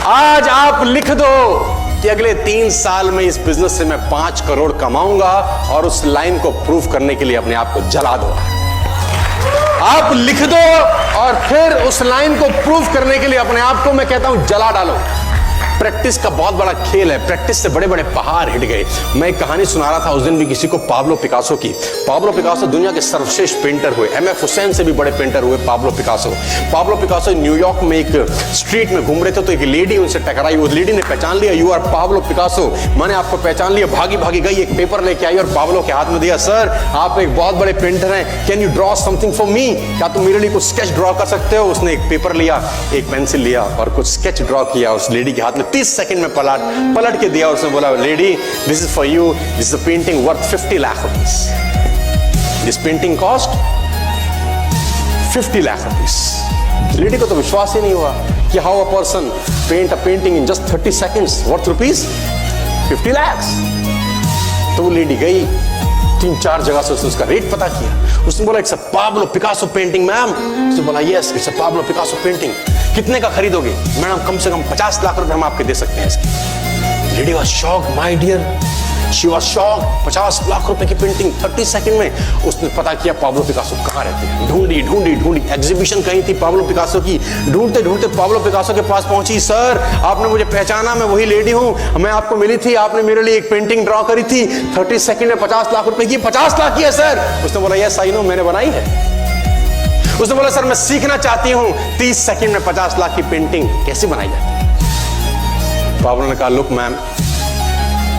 आज आप लिख दो कि अगले 3 साल में इस बिजनेस से मैं 5 करोड़ कमाऊंगा, और उस लाइन को प्रूव करने के लिए अपने आप को जला दो। आप लिख दो और फिर उस लाइन को प्रूव करने के लिए अपने आप को मैं कहता हूं जला डालो। प्रैक्टिस का बहुत बड़ा खेल है। प्रैक्टिस से बड़े बड़े पहाड़ हिट गए। मैं एक कहानी सुना रहा था उस दिन भी किसी को, पाब्लो पिकासो की। पाब्लो पिकासो दुनिया के सर्वश्रेष्ठ पेंटर हुए। एमएफ हुसैन से भी बड़े पेंटर हुए Pablo Picasso. Pablo Picasso New York में एक स्ट्रीट में घूम रहे थे तो एक लेडी उनसे टकराई। उस लेडी ने पहचान लिया, यू आर पाब्लो पिकासो, मैंने आपको पहचान लिया। भागी भागी गई, एक पेपर लेके आई और पाब्लो के हाथ में दिया। सर आप एक बहुत बड़े पेंटर हैं, can you draw something for me? क्या तुम मेरे लिए कुछ स्केच ड्रॉ कर सकते हो? उसने एक पेपर लिया, एक पेंसिल लिया और कुछ स्केच ड्रॉ किया उस लेडी के हाथ में। 30 सेकंड में पलट के दिया। उसने बोला, lady this is for you, this is a painting worth 50 lakh rupees. This painting cost 50 lakh rupees. Lady को तो विश्वास ही नहीं हुआ कि how a person paint a painting in just 30 seconds worth rupees 50 lakh. तो वो लेडी गई, 3-4 जगह से उसने उसका रेट पता किया। उसने बोला, it's a Pablo Picasso painting ma'am. उसने बोला, yes it's a Pablo Picasso painting. कितने का खरीदोगे? मैडम कम से कम 50 लाख रुपए हम आपके दे सकते हैं इसकी। Lady was shocked, my dear, she was shocked. 50 lakh रुपए की पेंटिंग 30 सेकंड में। उसने पता किया पाब्लो पिकासो कहाँ रहते हैं। ढूंढी ढूंढी ढूंढी, एग्जीबिशन कहीं थी पाब्लो पिकासो की। ढूंढते ढूंढते पाब्लो पिकासो के पास पहुंची। सर आपने मुझे पहचाना, मैं वही लेडी हूं, मैं आपको मिली थी, आपने मेरे लिए एक पेंटिंग ड्रॉ करी थी 30 सेकंड में 50 लाख रुपए की। 50 लाख की है सर? उसने बोला, यस आई नो, मैंने बनाई है। उसने बोला, सर मैं सीखना चाहती हूं 30 सेकंड में 50 लाख की पेंटिंग कैसे बनाई जाती है। पाब्लो ने कहा, लुक मैम,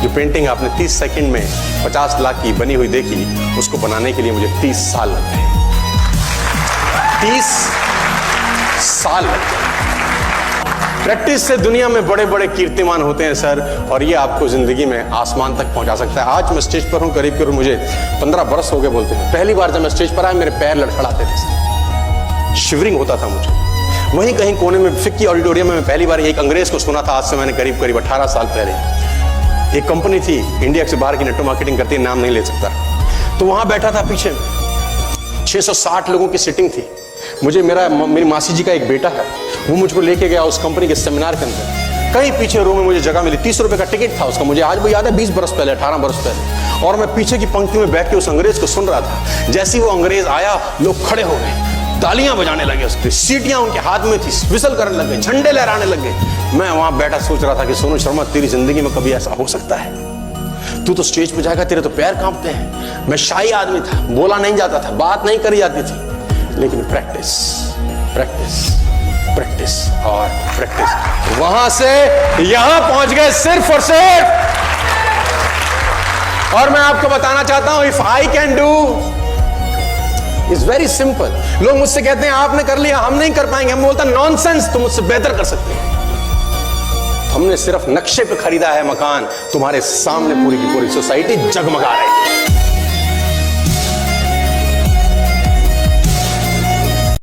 जो पेंटिंग आपने 30 सेकंड में 50 लाख की बनी हुई देखी, उसको बनाने के लिए मुझे 30 साल लग गए। 30 साल लग गए। प्रैक्टिस से दुनिया में बड़े बड़े कीर्तिमान होते हैं सर, और ये आपको जिंदगी में आसमान तक पहुंचा सकता है। आज मैं स्टेज पर हूं, करीब मुझे 15 बरस हो गए बोलते हैं। पहली बार जब मैं स्टेज पर आया मेरे पैर लड़खड़ाते थे, शिवरिंग होता था मुझे। वहीं कहीं कोने में फिक्की ऑडिटोरियम में मैं पहली बार एक अंग्रेज को सुना था। आज से मैंने करीब 18 साल पहले। एक कंपनी थी इंडिया से बाहर की, नेटवर्क मार्केटिंग करती है, नाम नहीं ले सकता। तो वहां बैठा था, पीछे 660 लोगों की सिटिंग थी। मुझे मेरी मासी जी का एक बेटा है, वो मुझको लेके गया उस कंपनी के सेमिनार के अंदर। कहीं पीछे रो में मुझे जगह मिली। 30 रुपए का टिकट था उसका, मुझे आज भी याद है, 20 बरस पहले, 18 बरस पहले। और मैं पीछे की पंक्ति में बैठ के उस अंग्रेज को सुन रहा था। जैसे ही वो अंग्रेज आया, लोग खड़े हो गए, तालियां बजाने लगे, उसकी सीटियां उनके हाथ में थी, विसल करने लगे, झंडे लहराने लगे। मैं वहां बैठा सोच रहा था कि सोनू शर्मा, तेरी जिंदगी में कभी ऐसा हो सकता है? तू तो स्टेज पे जाएगा, तेरे तो पैर कांपते हैं। मैं शाही आदमी था, बोला नहीं जाता था, बात नहीं करी जाती थी, लेकिन प्रैक्टिस प्रैक्टिस प्रैक्टिस और प्रैक्टिस, वहां से यहां पहुंच गए सिर्फ और सिर्फ। और मैं आपको बताना चाहता हूं, if I can do, it's very simple. लोग मुझसे कहते हैं आपने कर लिया, हम नहीं कर पाएंगे। हम बोलते हैं नॉनसेंस, तुम मुझसे बेहतर कर सकते हैं। हमने सिर्फ नक्शे पे खरीदा है मकान, तुम्हारे सामने पूरी की पूरी सोसाइटी जगमगा रही है।